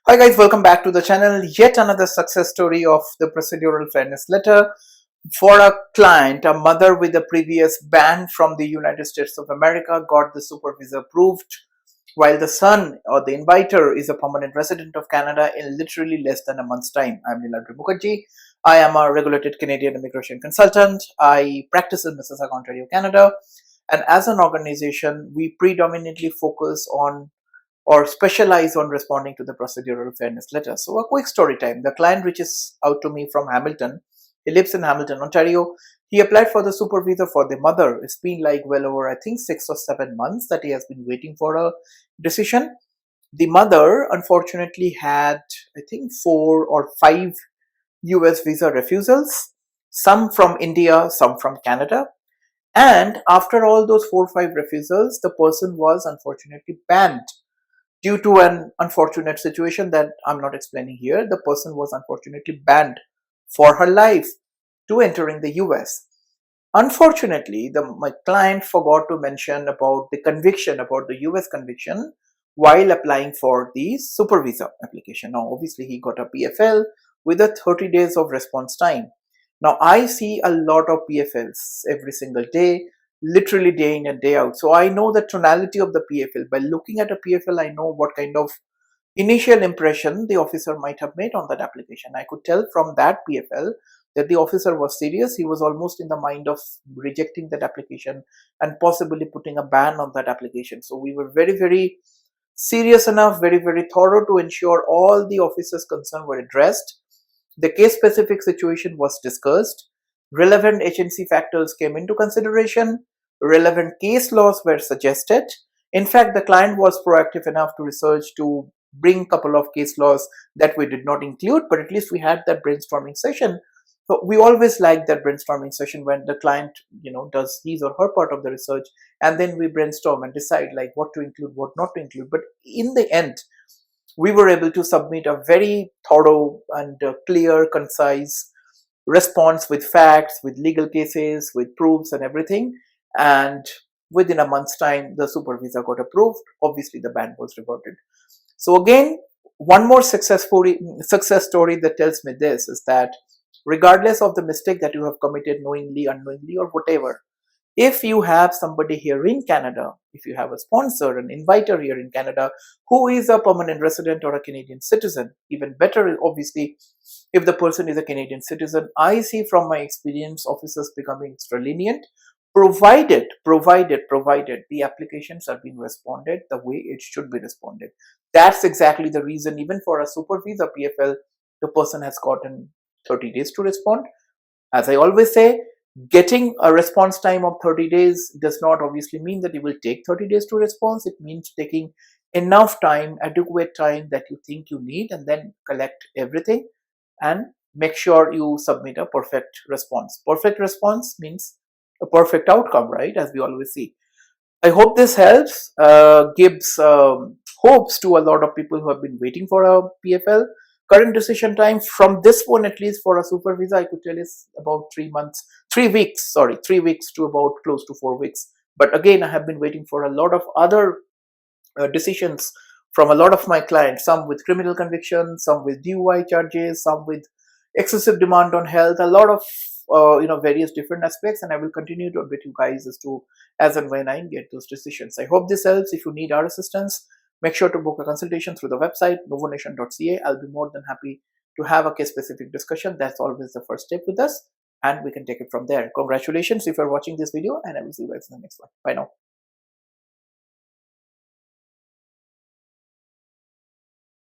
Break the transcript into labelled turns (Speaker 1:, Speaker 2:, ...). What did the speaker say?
Speaker 1: Hi guys, welcome back to the channel. Yet another success story of the procedural fairness letter for a client. A mother with a previous ban from the United States of America got the super visa approved, while the son or the inviter is a permanent resident of Canada in literally less than a month's time. I'm Niladri Mukherjee. I am a regulated Canadian immigration consultant. I practice in Mississauga, Ontario, Canada. And as an organization, we predominantly focus on or specialize on responding to the procedural fairness letter. So a quick story time. The client reaches out to me from Hamilton. He lives in Hamilton, Ontario. He applied for the super visa for the mother. It's been like well over, I think, 6 or 7 months that he has been waiting for a decision. The mother unfortunately had, I think, 4 or 5 US visa refusals, some from India, some from Canada. And after all those 4 or 5 refusals, the person was unfortunately banned due to an unfortunate situation that I'm not explaining here. The person was unfortunately banned for her life to entering the US. Unfortunately, my client forgot to mention about the conviction, about the US conviction while applying for the super visa application. Now, obviously, he got a PFL with a 30 days of response time. Now, I see a lot of PFLs every single day, literally day in and day out. So I know the tonality of the PFL. By looking at a PFL, I know what kind of initial impression the officer might have made on that application. I could tell from that PFL that the officer was serious. He was almost in the mind of rejecting that application and possibly putting a ban on that application. So we were very, very serious enough, very, very thorough to ensure all the officers concerned were addressed. The case-specific situation was discussed. Relevant agency factors came into consideration. Relevant case laws were suggested. In fact, the client was proactive enough to research to bring a couple of case laws that we did not include, but at least we had that brainstorming session. So we always like that brainstorming session when the client, does his or her part of the research, and then we brainstorm and decide like what to include, what not to include. But in the end, we were able to submit a very thorough and clear, concise response with facts, with legal cases, with proofs and everything. And within a month's time, the super visa got approved. Obviously, the ban was reverted. So again, one more success story that tells me this is that regardless of the mistake that you have committed knowingly, unknowingly, or whatever, if you have somebody here in Canada, if you have a sponsor, an inviter here in Canada who is a permanent resident or a Canadian citizen, even better, obviously, if the person is a Canadian citizen, I see from my experience officers becoming extra lenient, provided the applications are being responded the way it should be responded. That's exactly the reason, even for a super visa PFL, the person has gotten 30 days to respond. As I always say, getting a response time of 30 days does not obviously mean that it will take 30 days to respond. It means taking enough time, adequate time that you think you need, and then collect everything and make sure you submit a perfect response. Perfect response means a perfect outcome, right? As we always see. I hope this helps, gives hopes to a lot of people who have been waiting for a PFL. Current decision time from this one, at least for a super visa, I could tell is about 3 weeks, 3 weeks to about close to 4 weeks. But again, I have been waiting for a lot of other decisions from a lot of my clients, some with criminal convictions, some with DUI charges, some with excessive demand on health, a lot of various different aspects, and I will continue to update you guys as and when I get those decisions. I hope this helps. If you need our assistance, make sure to book a consultation through the website nuvonation.ca. I'll be more than happy to have a case specific discussion. That's always the first step with us, and we can take it from there. Congratulations if you're watching this video, and I will see you guys in the next one. Bye now.